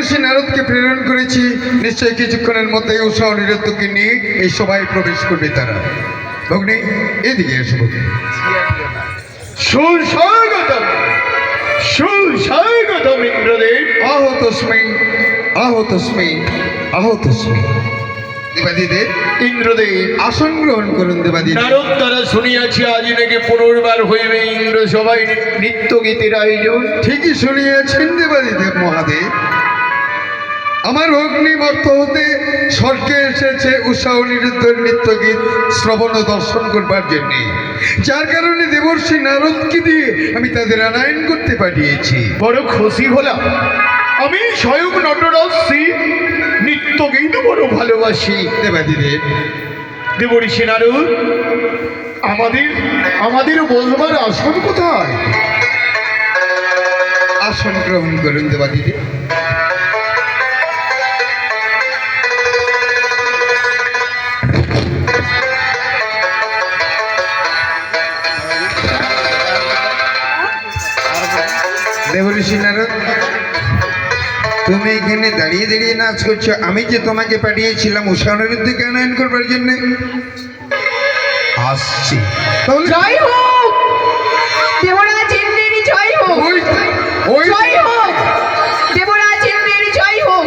দেবর্ষি নারদকে প্রেরণ করেছি, নিশ্চয়ই কিছুক্ষণের মধ্যে উষা অনিরুদ্ধকে নিয়ে এই সভায় প্রবেশ করবে তারা। ভগ্নী, এদিকে এসো ভগ্নী। সুস্বাগতম সুস্বাগতম ইন্দ্রদেব। আহতস্মৈ আহতস্মৈ আহতস্মৈ। দেবাদিদেব, ইন্দ্রদেব আসন গ্রহণ করুন। দেবাদিদেব, নারদ দ্বারা শুনিয়াছি আজ নাকি পুনর্বার হইবে ইন্দ্র সবাই নৃত্য গীতির আয়োজন। ঠিকই শুনিয়াছেন দেবাদিদেব মহাদেব। আমার অগ্নি মর্ত হতে স্বর্গে এসেছে উষা অনিরুদ্ধের নৃত্যগীত শ্রবণ ও দর্শন করবার জন্যে, যার কারণে দেবর্ষি নারদকে দিয়ে আমি তাদের আনায়ন করতে পাঠিয়েছি। বড় খুশি হলাম। আমি স্বয়ং নটরাজ শ্রী নৃত্য গীত বড় ভালোবাসি। দেবাদিদেব, দেবর্ষি নারদ, আমাদের আমাদের বলবার আসন কোথায়? আসন গ্রহণ করুন দেবাদিদেব। দেবর্ষি নারদ, তুমি এখানে দাঁড়িয়ে দাঁড়িয়ে নাচ করছো। আমি যে তোমাকে পাঠিয়েছিলাম উষা অনিরুদ্ধকে আনয়ন করবার জন্য, আসছি। তাহলে জয় হোক দেবরাজ ইন্দ্রের জয় হোক, ওই ওই জয় হোক দেবরাজ ইন্দ্রের জয় হোক,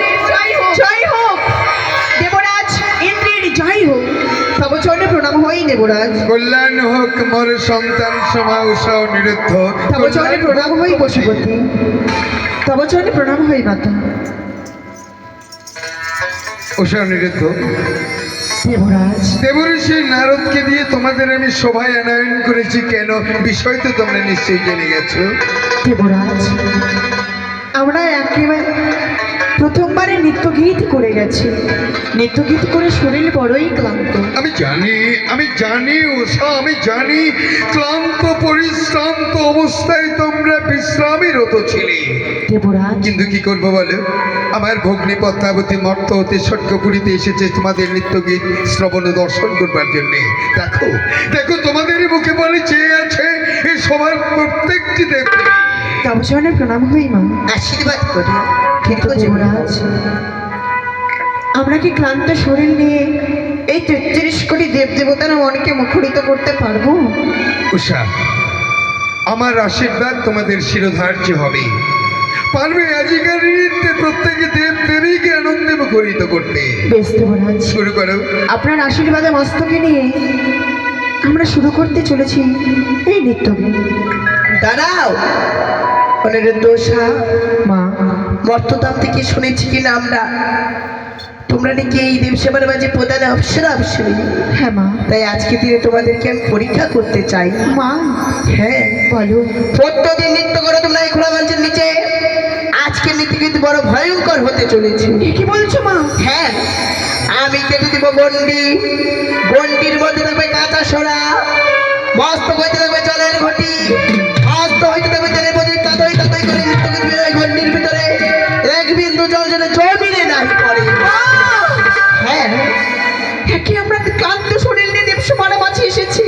জয় হোক দেবরাজ ইন্দ্রের জয় হোক। তব চরণে প্রণাম হই দেবরাজ। কল্যাণ হোক মোর সন্তান সমা উষা অনিরুদ্ধ। তব চরণে প্রণাম হই পশুপতি, তব চরণে প্রণাম হই মাতা। উষা অনিরুদ্ধ, দেবরাজ দেবর্ষি নারদকে দিয়ে তোমাদের আমি সভায় আনয়ন করেছি। কেন? বিষয় তো তোমরা নিশ্চয়ই জেনে গেছো। দেবরাজ, আমরা একেবারে প্রথমবারে নৃত্যগীত করে গেছি। নৃত্যগীত করে শরীর বড়ই ক্লান্ত। আমি জানি উষা, আমি জানি ক্লান্ত পরিশ্রান্ত অবস্থায় তোমরা বিশ্রামীরত ছিলে। দেবরাজ, কিন্তু কি করবো বলো, আমার ভগ্নী পদ্মাবতী মর্ত হতে স্বর্গপুরীতে এসেছে তোমাদের নৃত্যগীত শ্রবণ ও দর্শন করবার জন্যে। দেখো দেখো, তোমাদের মুখে বলে চেয়ে আছে এই সবার প্রত্যেকটি দেবী। তব চরণে প্রণাম হই মা, আশীর্বাদ করি। কিন্তু দেবরাজ, আমরা কি ক্লান্ত শরীর নিয়ে এই ৩৩ কোটি দেবদেবতার মনকে মুখরিত করতে পারবো? উষা, আমার আশীর্বাদ তোমাদের শিরোধার্য হবে। পারবে আজিকার নৃত্যে প্রত্যেকে দেব দেবীকে আনন্দে মুখরিত করতে। বেশ দেবরাজ, শুরু করো। আপনার আশীর্বাদে মস্তকে নিয়ে আমরা শুরু করতে চলেছি এই নৃত্যগীত। দাঁড়াও অনিরুদ্ধ উষা, মা, মর্তধাম থেকে শুনেছি কিনা আমরা তোমরা নাকি এই দেবসেবার মাঝে প্রধান অপসরা অপসরী। হ্যাঁ মা। তাই আজকে দিনে তোমাদেরকে আমি পরীক্ষা করতে চাই। মা, হ্যাঁ, বলো। প্রত্যেকদিন নৃত্য করো তোমরা এই খোলা মঞ্চের নিচে। আজকে নৃত্য কিন্তু বড় ভয়ঙ্কর হতে চলেছে। এ কি বলছো মা? হ্যাঁ, আমি কেটে দিব গন্ডি, গন্ডির মধ্যে থাকবে কাঁচা সরা, মস্ত হইতে থাকবে জলের ঘটি, হস্ত হইতে থাকবে তেলের মধ্যে কাদই কাদই করে নৃত্য করবে ওই গন্ডির ভিতরে। এক বিন্দু জল যেন জমিনে নাই পড়ে। হ্যাঁ, কি আমরা ক্লান্ত শরীর নিয়ে দেবসভার মাঝে এসেছি?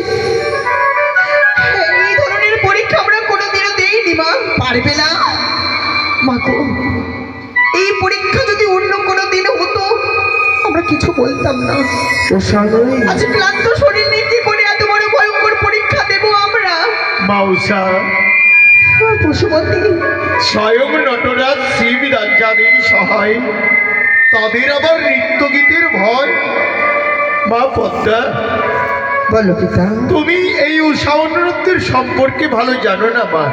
এই ধরনের পরীক্ষা আমরা কোনোদিনও দেইনি মা। পারবে না মা গো, এই পরীক্ষা যদি অন্য কোনো দিন হতো আমরা কিছু বলতাম না। আজ ক্লান্ত শরীর নিয়ে কি করে এত বড় ভয়ঙ্কর পরীক্ষা দেব আমরা? মাউসা, পশুপতি, স্বয়ং নটরাজ শিব রাজ্যাদের সহায়, তাদের আবার নৃত্যগীতের ভয়। মা পদ্মা, বলো পিতা। তুমি এই উষা অনিরুদ্ধের সম্পর্কে ভালো জানো না মা।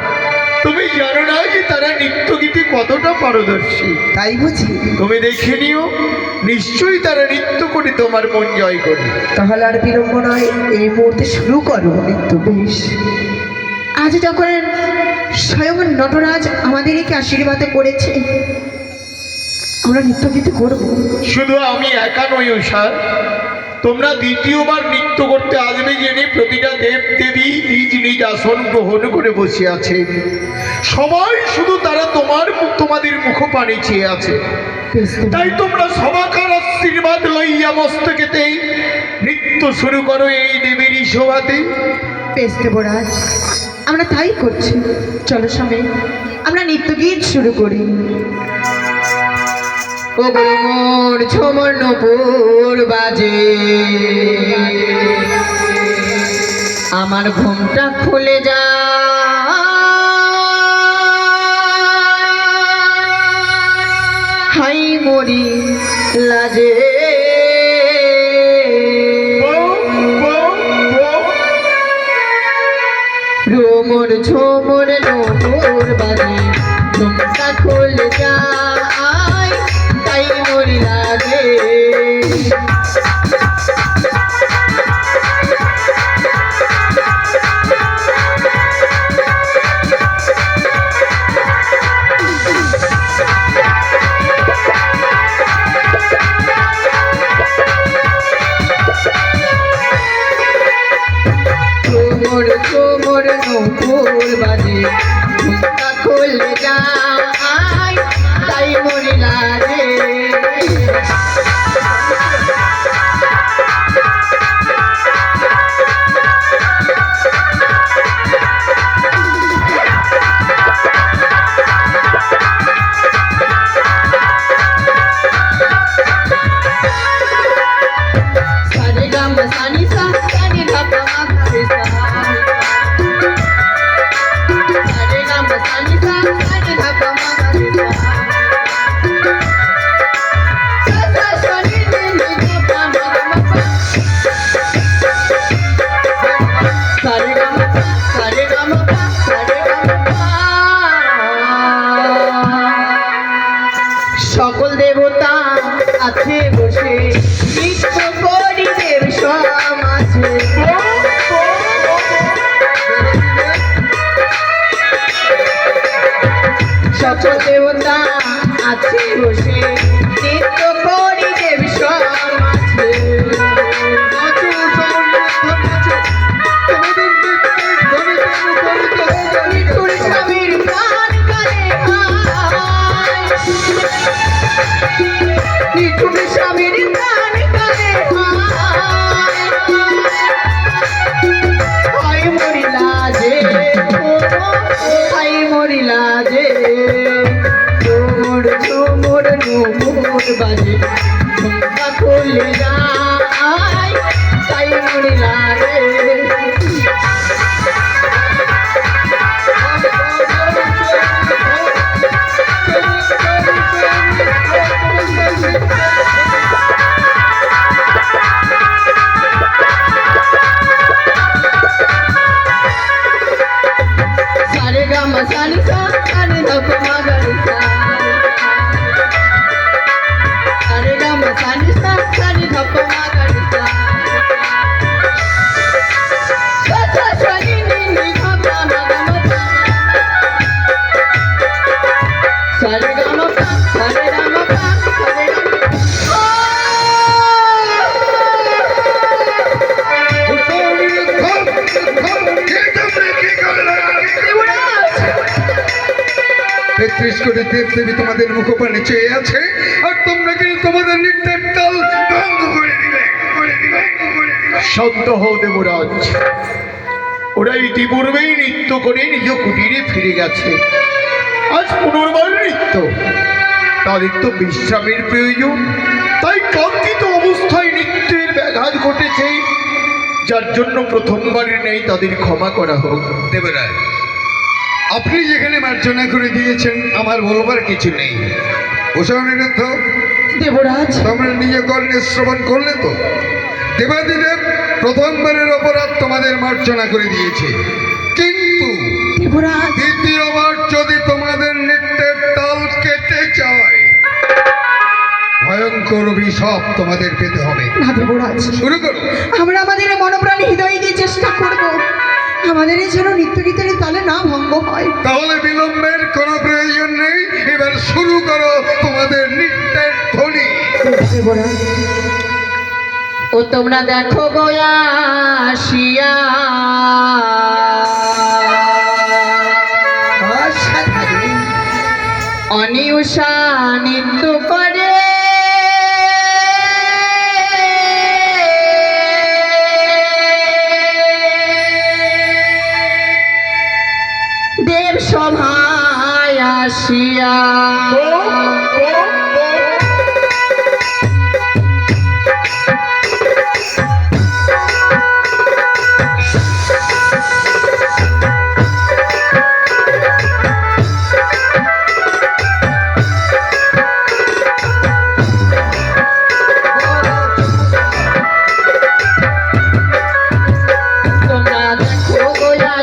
তুমি জানো না যে তারা নৃত্যগীতে কতটা পারদর্শী। তাই বুঝি? তুমি দেখে নিও, নিশ্চয়ই তারা নৃত্য করে তোমার মন জয় করবে। তাহলে আর বিলম্ব নয়, এই মুহূর্তে শুরু করো নৃত্য। বেশ, আজ যখন স্বয়ং নটরাজ আমাদেরকে আশীর্বাদ করেছে, আমরা নৃত্যগীত করব। শুধু আমি একা নই উষা, তোমরা দ্বিতীয়বার নৃত্য করতে আসবে জেনে প্রতিটা দেব দেবী নিজ নিজ আসন গ্রহণ করে বসে আছে। সবাই শুধু তারা তোমাদের মুখপানে চেয়ে আছে। তাই তোমরা সবাকার আশীর্বাদ লইয়া মস্তকেতেই নৃত্য শুরু করো এই দেবীর শোভাতে। বেশ দেবরাজ, আমরা তাই করছি। চলো স্বামী, আমরা নৃত্যগীত শুরু করি। ও গুরু মোর ঝুমুর নূপুর বাজে, আমার ঘুমটা খুলে যা, হাই মরি লাজে। রোমর ঝোমর নূপুর বাজে, ঘুমটা খুলে যায়, তাই মরি লাগে। ঝুমুর ঝুমুর নূপুর বাজে, ঘুমটা খুলে যায়, তাই মরি লাগে। সারে গাম সানি সা সানি ধাপা মা রে সা, সারে গাম সানি সা সানি ধাপা মা রে সা, সা সা সানি রে রে ধাপা মা মা, সারে গাম সারে গাম সারে গাম। সকল দেবতা আছে বসে, নৃত্য করি দেব সমাজে। সকল দেবতা আছে বসে, নৃত্য করি দেব সমাজে। নিঠুর স্বামীর প্রাণ কালে হায়, নিঠুর স্বামীর প্রাণ কালে হায় মরি লাজে, হায় মরি লাজে। ঝুমুর ঝুমুর নূপুর বাজে, ঘুমটা খুলে যায়, তাই মরি লাগে। সারে গাম সানি সা সানি ধাপা মা রে সা, সারে গাম সানি সা সানি ধাপা মা রে সা, সা সা সানি নি নি ধাপা মা মা, সারে গাম পা সারে গাম পা সারে গাম। তেত্রিশ কোটি দেব দেবী তোমাদের মুখপানে চেয়ে আছে, আর তোমরা কিন্তু তোমাদের নৃত্যের তাল ভঙ্গ করে দিলে। শান্ত হও দেবরাজ, ওরা ইতিপূর্বেই নৃত্য করে নিজ কুটিরে ফিরে গেছে, আজ পুনর্বার নৃত্য। তাদের তো বিশ্রামের প্রয়োজন, তাই ক্লান্তিত অবস্থায় নৃত্যের ব্যাঘাত ঘটেছে, যার জন্য প্রথমবারের নেই তাদের ক্ষমা করা হোক। দেবরাজ, আপনি যেখানে মার্জনা করে দিয়েছেন আমার বলবার কিছু নেই। উষা অনিরুদ্ধ, দেবরাজ, তোমরা নিজে কর্ণে শ্রবণ করলে তো দেবাদিদেব প্রথমবারের অপরাধ তোমাদের মার্জনা করে দিয়েছে, কিন্তু দেবরাজ, দ্বিতীয়বার যদি তোমাদের নৃত্যের তাল কেটে যায়, ভয়ঙ্কর অভিশাপ তোমাদের পেতে হবে। না দেবরাজ, শুরু করো। আমরা আমাদের মনপ্রাণ হৃদয় দিয়ে চেষ্টা করব, আমাদের এই যেন নিত্যগীতের তালে না ভঙ্গ হয়। তাহলে বিলম্বের কোনো প্রয়োজন নেই, এবার শুরু করো তোমাদের নৃত্যের ধ্বনি। দেবরাজ, ও তোমরা দেখো গয়াসিয়া, অনিউষা নৃত্য করে, দেব সভায় আসিয়া,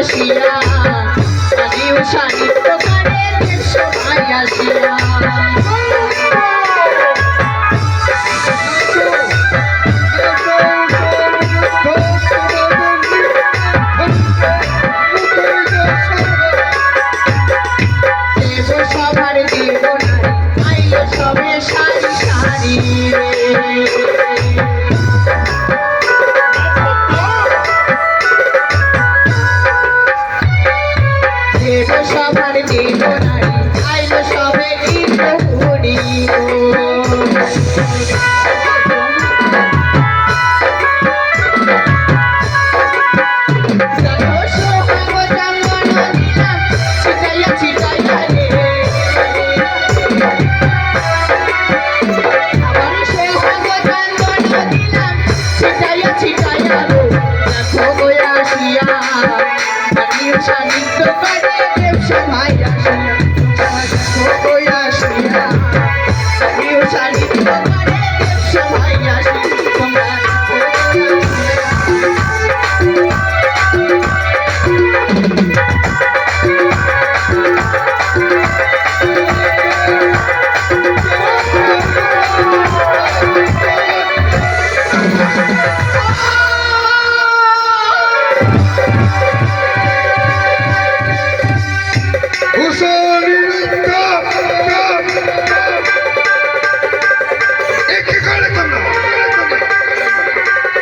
আসিয়া আমি উষা নৃত্য করে দেব সবাই আসিয়া দেব সবার দেব আইল সবে সারি সারি দেব সবার দেব আইল সবে ইন্দ্রপুরী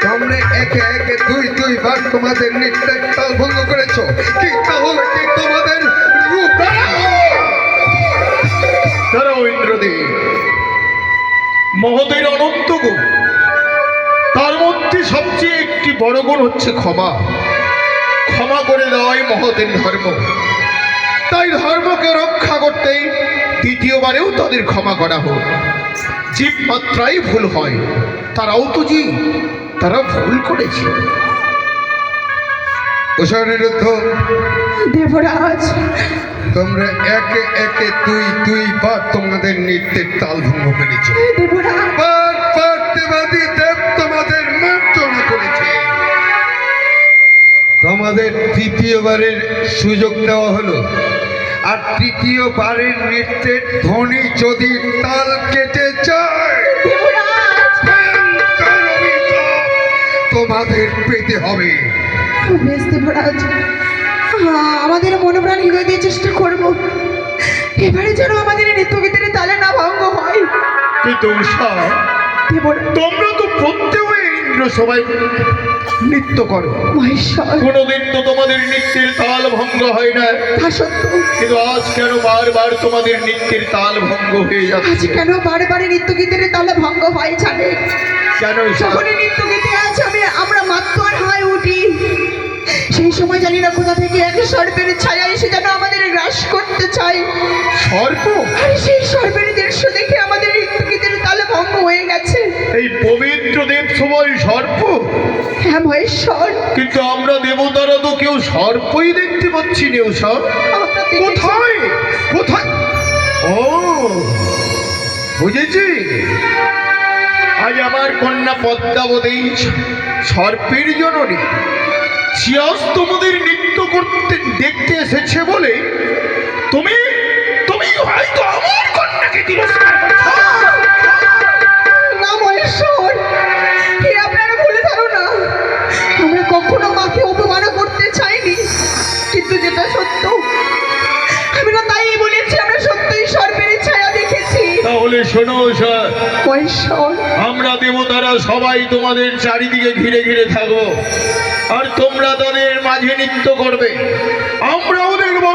তোমরা একে একে দুইবার তোমাদের নৃত্যের তাল ভঙ্গ করেছো, কি তাহলে কি তোমাদের রূপ তারা ইন্দ্রদেব মহোদয়ের অনন্ত গুণ, তার মধ্যে সবচেয়ে একটি বড় গুণ হচ্ছে ক্ষমা। ক্ষমা করে দেওয়াই মহোদয়ের ধর্ম। তাই ধর্মকে রক্ষা করতেই দ্বিতীয়বারেও তাদের ক্ষমা করা হোক। জীব মাত্রাই ভুল হয়, তারাও তো জীব, তারা ভুল করেছে। অনিরুদ্ধ, দেবরাজ তোমরা একে একে দুইবার তোমাদের নৃত্যের তাল ভঙ্গ করেছো। দেবরাজ বার দেবাদি দেব তোমাদের মার্জনা করেছে। তোমাদের তৃতীয়বারের সুযোগ দেওয়া হলো, আর তৃতীয়বারের নৃত্যের ধ্বনি যদি তাল কেটে যায় ভয়ঙ্কর অভিশাপ তোমাদের পেতে হবে। বেশ দেবরাজ, আমাদের মনোপ্রাণ হৃদয় দিয়ে চেষ্টা করবো এবারে যেন আমাদের নৃত্যগীতের তালে না ভঙ্গ হয়। কিন্তু উষা, দেবরাজ তোমরা তো প্রত্যেক ইন্দ্র সবাই নৃত্য করো, মহেশ্বর কোনোদিন তো তোমাদের নৃত্যের তাল ভঙ্গ হয় না। তা সত্য, কিন্তু আজ কেন বারবার তোমাদের নৃত্যের তাল ভঙ্গ হয়ে আজ যাচ্ছে? কেন বারে নৃত্যগীতের তালে ভঙ্গ হয় জানে? কেন ঈশা? যখনই নৃত্যগীতে আছে আমরা মাত্র আর হয়ে উঠি, সেই সময় জানি না কোথা থেকে এক সর্পের ছায়া এসে যেন আমাদের গ্রাস করতে চাই। সর্প? আর সেই সর্পের দৃশ্য দেখে আমাদের নৃত্যগীতের তালে ভঙ্গ হয়ে গেছে। এই পবিত্র দেব সময় সর্প? হ্যাঁ মহেশ্বর, কিন্তু আমরা দেবতারা তো কেউ সর্পই দেখতে পাচ্ছি না। উষা, আমরা দেখেছি। কোথায় কোথায়? ও বুঝেছি, আজ আমার কন্যা পদ্মাবতী সর্পের জননী চিয়াস তোমাদের নৃত্য করতে দেখতে এসেছে বলে তুমি তুমি হয়তো আমার কন্যাকে তিরস্কার করছো। না মহেশ্বর, কি আপনারা ভুলে ধারণা, আমরা কখনো মাকে অপমান করতে চাইনি, কিন্তু যেটা সত্য আমরা তাই বলেছি, আমরা সত্যিই সর্পের ছায়া দেখেছি। তাহলে শোনো উষা, মহেশ্বর, আমরা দেবতারা সবাই তোমাদের চারিদিকে ঘিরে ঘিরে থাকবো, আর তোমরা তাদের মাঝে নৃত্য করবে। আমরাও দেখব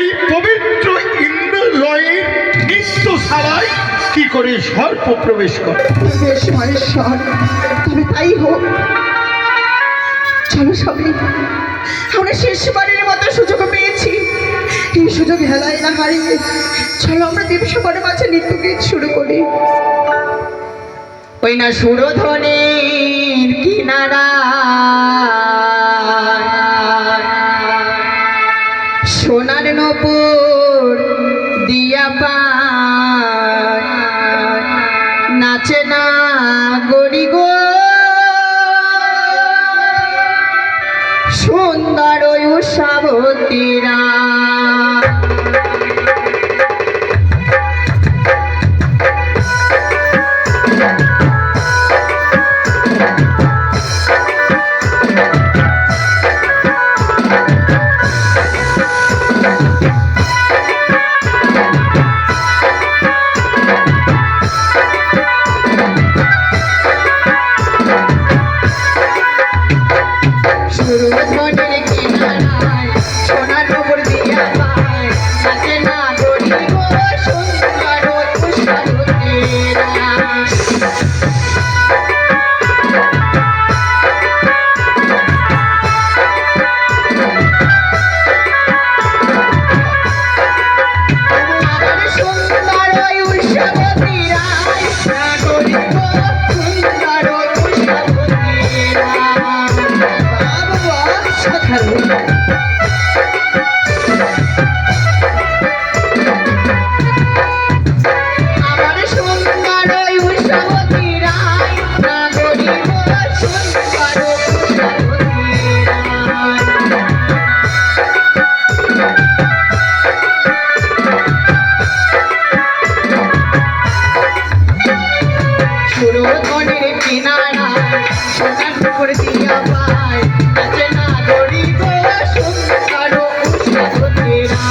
এই পবিত্র ইন্দ্রলয়ের নৃত্যশালায় কি করে সর্প প্রবেশ করে। বেশ মহেশ্বর, তবে তাই হোক। চলো সবাই, আমরা শেষবারের মতো সুযোগ পেয়েছি, এই সুযোগ হেলায় না হারিয়ে চলো আমরা দেবসভার মাঝে নৃত্যগীত শুরু করি। ওই না সুরধ্বনির কিনারা সোনার নপুর দিয়া পায় নাচে না গরি গো সুন্দর উষাবতীরা। সুরধনের কিনারায় সোনার নগর দিয়া পায়, নাচে না গরি গো সুন্দর উষাবতীরা। আমার সুন্দর উষাবতীরা, নাগরি গো সুন্দর উষাবতীরা। বাবা সাধারণ আমার সুন্দর উষাবতীরা, নাগরি গো সুন্দর উষাবতীরা। সুরধনের কিনারায় সোনার নগর দিয়া পায়, নাচে না গরি গো সুন্দর উষাবতীরা।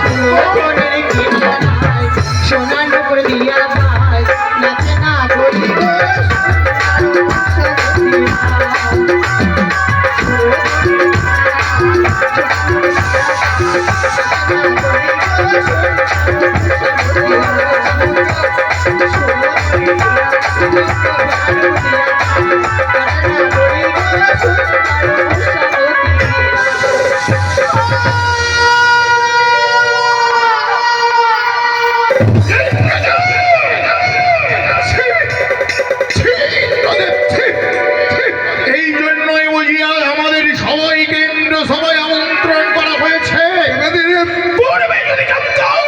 সুরধনের কিনারায় সোনার নগর দিয়া পায়, নাচে না গরি গো সুন্দর এই জন্যই বুঝি আজ আমাদের সবাইকে ইন্দ্র সবাই আমন্ত্রণ করা হয়েছে। পূর্বে যদি জানতাম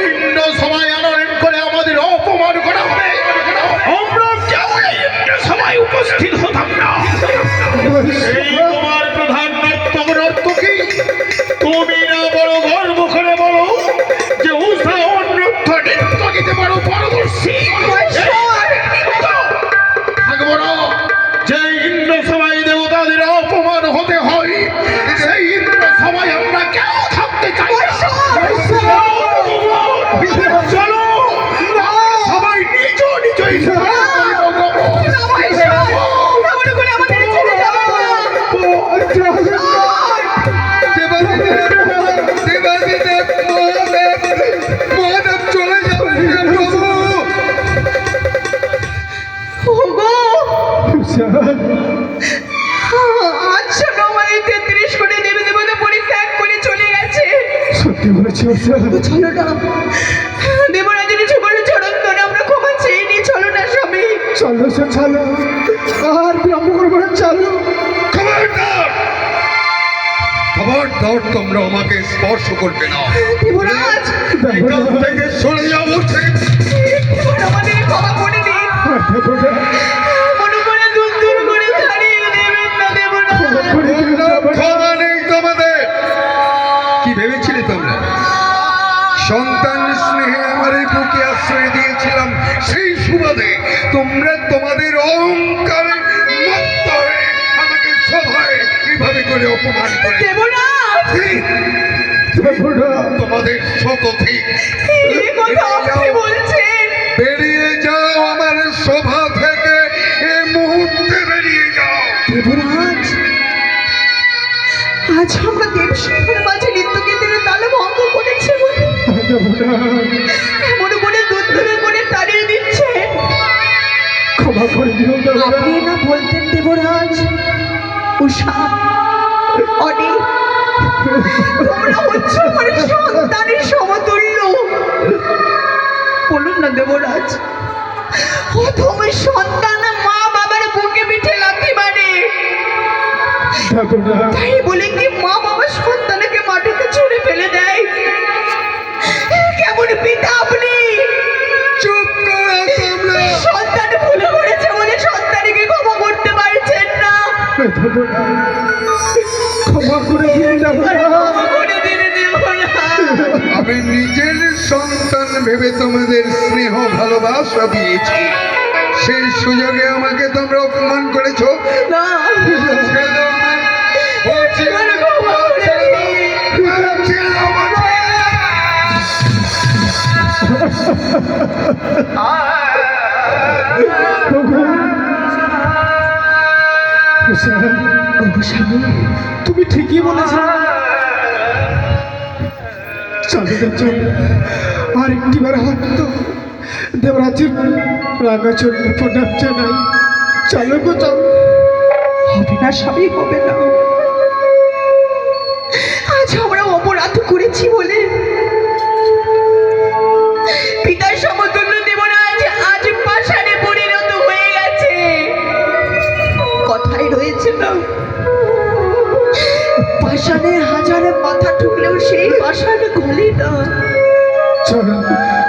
ইন্দ্র সবাই আনয়ন করে আমাদের অপমান করা হবে, আমরা কেউ এই ইন্দ্র সবাই উপস্থিত হতাম না। এই তোমার প্রধান নর্তক কি তুমি না বড় গর্ব করে বলো যে উষা অন্যত্র নৃত্য গীতে বড় পারদর্শী? থাকবো না। যে ইন্দ্র সবাই দেবতাদের অপমান হতে হয়, সেই ইন্দ্র সবাই আমরা কেউ থাকতে চাই না। চলো সবাই নিজ নিজ মহাদেব চলে যাবেন প্রভু। আচ্ছা নমালি 33 কোটি দেবী দেবতা পরিত্যাগ করে চলে গেছে। সত্যি বলেছি চলো না দেবরাজের জীবন চরণ ধরে আমরা ক্ষমা চেয়ে নি। চলো না স্বামী। চলো সে চলো, আর বিলম্ব করবো না, চলো। খবরদার তোমরা আমাকে স্পর্শ করবে না। দেবরাজ এখান থেকে সরে যাবো। এবার আমাদের ক্ষমা করে দিন। মনে করে দূর দূর করে ছাড়িয়ে দেবেন না দেবরাজ। ক্ষমা নেই তোমাদের। কি ভেবেছিলে তোমরা? সন্তান স্নেহে আমার এই বুকে আশ্রয় দিয়েছিলাম, সেই সুবাদে তোমরা তোমাদের অহংকারে মত্ত হয়ে আমাকে সভায় এইভাবে করে অপমান করে। দেবরাজ তোমাদের শত ঠিক। এই কথা আপনি বলছেন? বেরিয়ে যাও আমার সভা থেকে, এই মুহূর্তে বেরিয়ে যাও। দেবরাজ আজ আমরা দেবসভার মাঝে নৃত্যগীতের তাল ভঙ্গ করেছি বলে এমন করে দূর দূরে করে তাড়িয়ে দিচ্ছেন। ক্ষমা করে দিও আপনি না বলতেন দেবরাজ, উষা অনি তোমরা হচ্ছে আমার সন্তানের সমতুল্য। বলুন না দেবরাজ, প্রথম সন্তান মা বাবার বুকে পিঠে লাথি মারে, তাই বলে কি মা বাবা সন্তানকে মাটিতে ছুঁড়ে ফেলে দেয়? কেমন পিতা আপনি? চুপ করো তোমরা। সন্তান ভুল করেছে বলে সন্তানকে ক্ষমা করতে পারছেন না। ক্ষমা করে দিন দেবরা। করে দিন দেবরা। আমি নিজের সন্তান ভেবে তোমাদের স্নেহ ভালোবাসা দিয়েছি, সেই সুযোগে আমাকে তোমরা অপমান করেছো। না, ছেড়ে দাও আমার। ও ছেড়ে আমার দাও, ক্ষমা করে ছেড়ে দাও। দিন। ছেড়ে দাও আমার। তুমি ঠিকই বলেছ। চলো তো চল, আর একটিবার হাত তো দেবরাজের রাঙা চরণে প্রণাম জানাই। চলো গো চল। হবে না স্বামী, হবে না। আজ আমরা অপরাধ করেছি বলে পিতার সমতুল্য দেবরাজ আজ পাষাণে পরিণত হয়ে গেছে। কথাই রয়েছে না, পাষাণে হাজারে মাথা ঠুকলেও সেই পাষাণ গলে না। চলো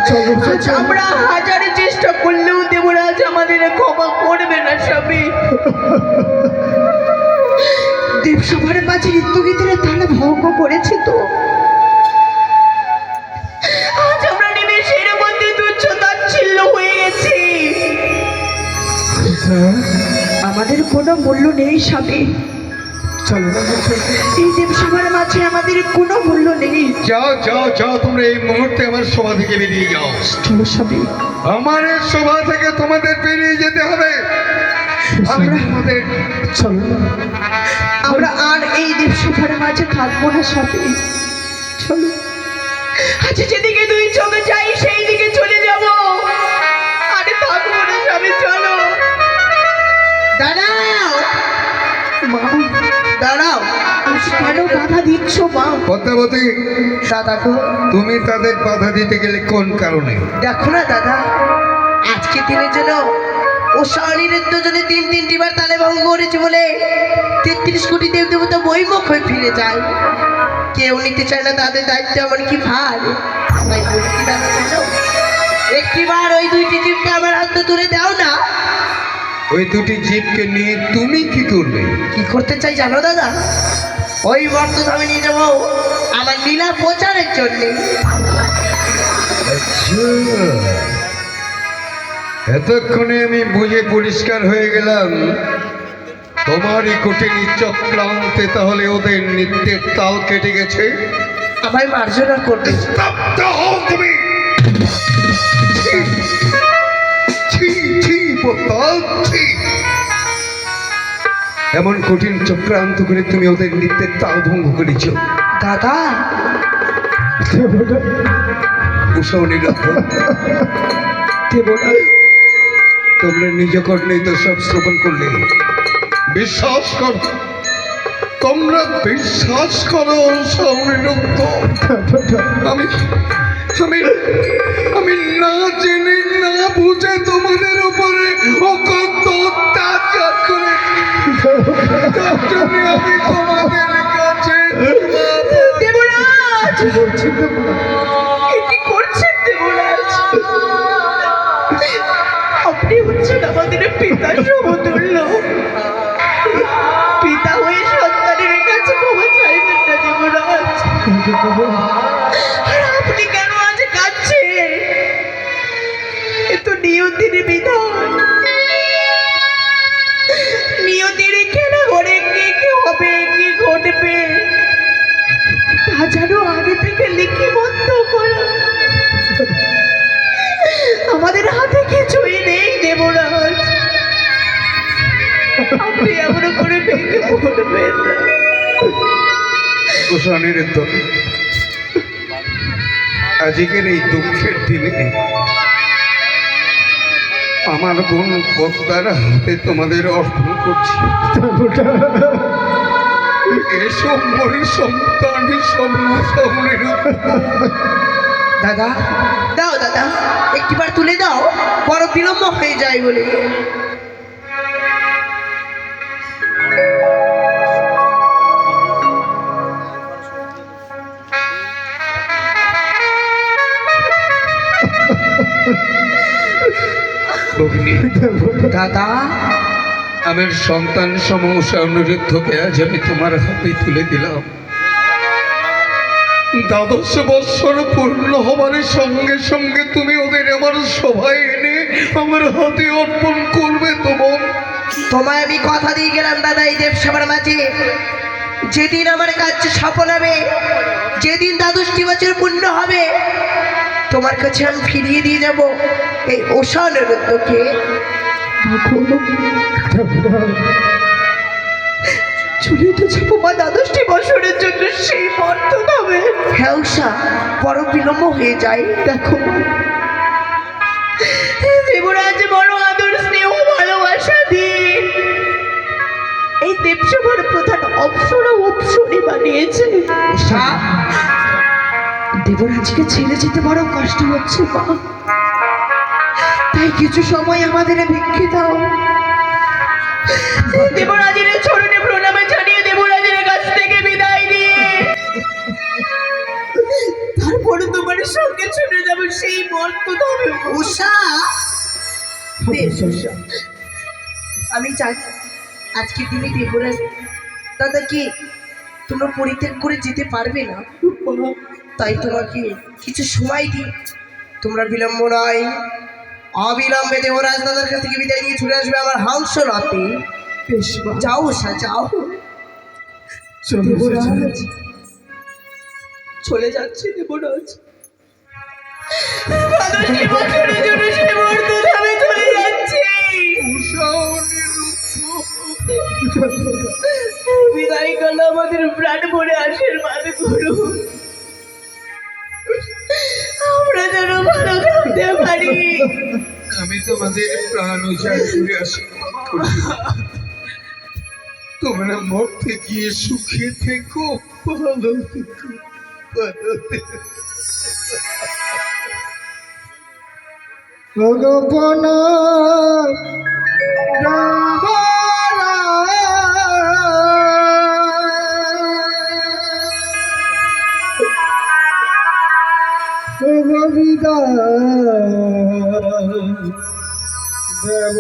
চলো আজ আমরা হাজারে চেষ্টা করলেও দেবরাজ আমাদের ক্ষমা করবে না স্বামী। দেবসভার মাঝে নৃত্যগীতের তালে ভঙ্গ করেছে তো, আজ আমরা নিমেষের মধ্যে তুচ্ছ তাচ্ছিল্য হয়ে গেছি। আমাদের কোনো মূল্য নেই স্বামী, চলো এই দেবসভার মাঝে আমাদের কোনো মূল্য নেই। যাও যাও যাও, তোমরা এই মুহূর্তে আমার সভা থেকে বেরিয়ে যাও। চলো স্বামী, আমার এই সভা থেকে তোমাদের বেরিয়ে যেতে হবে। আমি তোমাদের চলো। আমরা আর এই দেবসভার মাঝে থাকবো না স্বামী। চলো, আজ যেদিকে দুই চোখ যাই সেই দিকে চলে যাব, আরে থাকবো না স্বামী। চলো। দাঁড়াও মা, দাঁড়াও। আজ কেন বাধা দিচ্ছ মা? পদ্মাবতী, দাদা গো, তুমি তাদের বাধা দিতে গেলে কোন কারণে? দেখো না দাদা, আজকে দিনের জন্য ও শরীরের জন্য তিনটি বার তালে ভঙ্গ করেছে বলে 33 কোটি দেব দেবতা বইমুখ হয়ে ফিরে যায়। কেউ নিতে চায় না তাদের দায়িত্ব, এমন কি ভার। তাই বলি কি দাদা জানো, একটিবার ওই দুইটি জীবকে আমার হাতে তুলে দাও না। ওই দুটি জীবকে নিয়ে তুমি কি করবে? কি করতে চাই জানো দাদা, ওই বর্তধামে নিয়ে যাবো আমার লীলা প্রচারের জন্য। এতক্ষণে আমি বুঝে পরিষ্কার হয়ে গেলাম, তোমারই কঠিন চক্রান্তে তাহলে ওদের নৃত্যের তাল কেটে গেছে। আমায় মার্জনা করবে। স্তব্ধ হও তুমি। ছি, ছি, ছি, পদ্মা, ছি। এমন কঠিন চক্রান্ত করে তুমি ওদের নৃত্যের তাল ভঙ্গ করেছ। দাদা উৎসাহ নিরক্ষণ, তোমরা নিজ কর্ণেই তো সব শ্রবণ করলে। বিশ্বাস কর, তোমরা বিশ্বাস করো উৎসাহ নিরক্ষণ। আমি আমি আমি না জেনে না বুঝে তোমাদের উপরে অকথ্য অত্যাচার করেছি। তার জন্য আমি তোমাদের কাছে দেবরাজ, এ কি করছেন দেবরাজ? আপনি হচ্ছেন আমাদের পিতার সমতুল্য। পিতা হয়ে সন্তানের কাছে ক্ষমা চাইবেন না দেবরাজ। আর আপনি কেন আজ কাঁদছেন? এ তো নিয়তির বিধান। নিয়তির খেলা ঘরে কি হবে, কি ঘটবে তা যেন আগে থেকে লিখিবদ্ধ করা। আমাদের হাতে কিছুই নেই দেবরাজ, আপনি এমন করে ভেঙে পড়বেন না। কুশানির আজকের এই দুঃখের দিনে আমার বোন পদ্মার হাতে তোমাদের অর্পণ করছি। এসব মরি সন্তান সমুদ্রের দাদা দাও দাদা, একটিবার তুলে দাও, বড় বিলম্ব হয়ে যায় বলে। ভগ্নী, দাদা আমার সন্তান সম উষা অনিরুদ্ধকে আজ আমি তোমার হাতে তুলে দিলাম। 12 বৎসর পূর্ণ হবার সঙ্গে সঙ্গে তুমি ওদের আমার সভায় এনে আমার হাতে অর্পণ করবে। তোমার তোমায় আমি কথা দিয়ে গেলাম দাদা, এই দেবসভার মাঝে যেদিন আমার কাজ সফল হবে, যেদিন 12টি বছর পূর্ণ হবে, তোমার কাছে আমি ফিরিয়ে দিয়ে যাব এই উষা অনিরুদ্ধকে। চলে তো যাবো মা 12টি বছরের জন্য, সেই মর্ত হবে। হ্যাঁ উষা, বড় বিলম্ব হয়ে যায়। দেখো মা, দেবরাজ বড় আদর স্নেহ ভালোবাসা দিয়ে এই দেবসভার প্রধান অপ্সরা অপ্সরী বানিয়েছে। উষা, দেবরাজকে ছেড়ে যেতে বড় কষ্ট হচ্ছে মা, তাই কিছু সময় আমাদের ভিক্ষে দাও। দেবরাজের চরণে প্রণামে জানিয়ে দেবরাজের কাছ থেকে বিদায় নিয়ে তারপরে তোমার সঙ্গে চলে যাবো সেই মর্ত ধরে। উষা, বেশ উষা, আমি জানি আজকে দিনে দেবরাজ দাদা কি তোমরা পরিত্যাগ করে যেতে পারবে না, তাই তোমাকে কিছু সময় দিই। তোমরা বিলম্ব নয়, অবিলম্বে দেবরাজ দাদার কাছ থেকে বিদায় নিয়ে চলে আসবে আমার হংস রাতে। বেশ মা, যাও উষা, যাও। দেবরাজ চলে যাচ্ছে। দেবরাজ 12টি বছরের জন্য সে মর্ত ধামে চলে যাচ্ছে। বিদায় কালে আমাদের প্রাণ ভরে আশীর্বাদ করুন, আমরা যেন ভালো থাকতে পারি। আমি তোমাদের প্রাণ উজাড় করে আশীর্বাদ করি। তোমরা মরতে গিয়ে সুখে থেকো, ভালো থেকো, ভালো থেকো। ভগবান দেব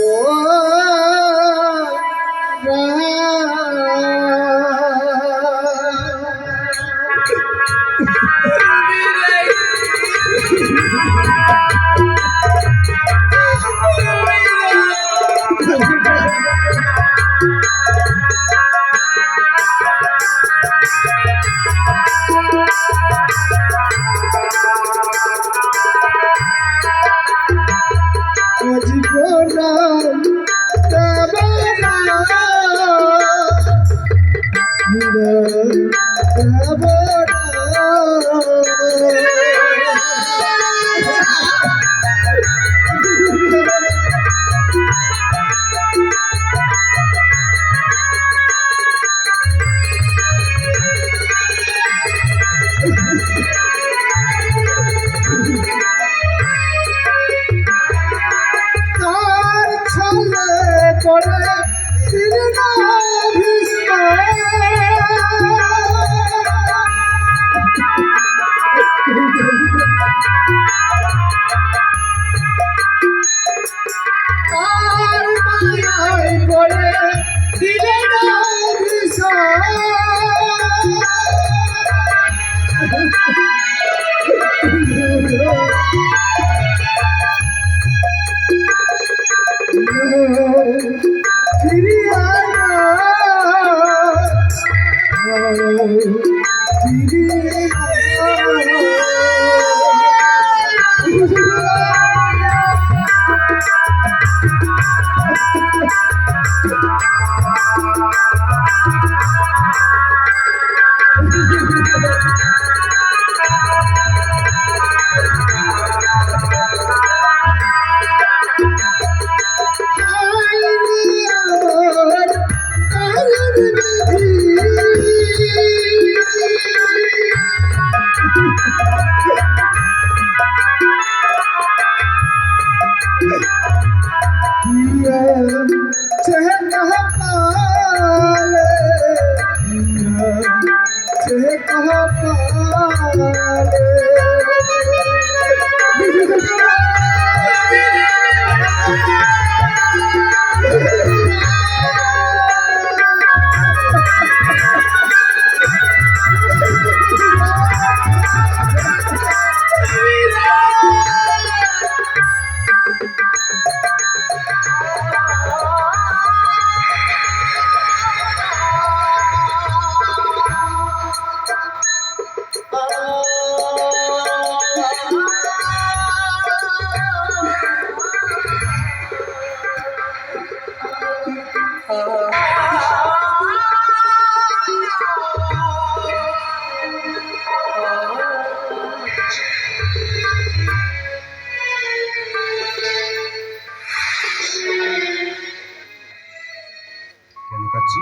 দেখেছি।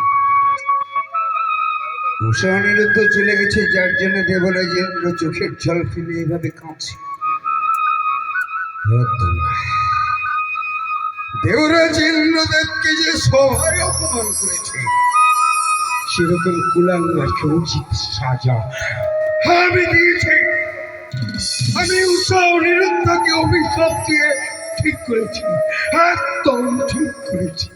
উষা অনিরুদ্ধ চলে গেছে, যার জন্য দেবরাজেন্দ্র চোখের জল ফেলে এভাবে কাঁদছে। দেবরাজেন্দ্রদেবকে যে সভায় অপমান করেছে, সেরকম কুলাঙ্গারকে উচিত সাজা আমি দিয়েছি। আমি উষা অনিরুদ্ধকে অভিশাপ দিয়ে ঠিক করেছি, একদম ঠিক করেছি।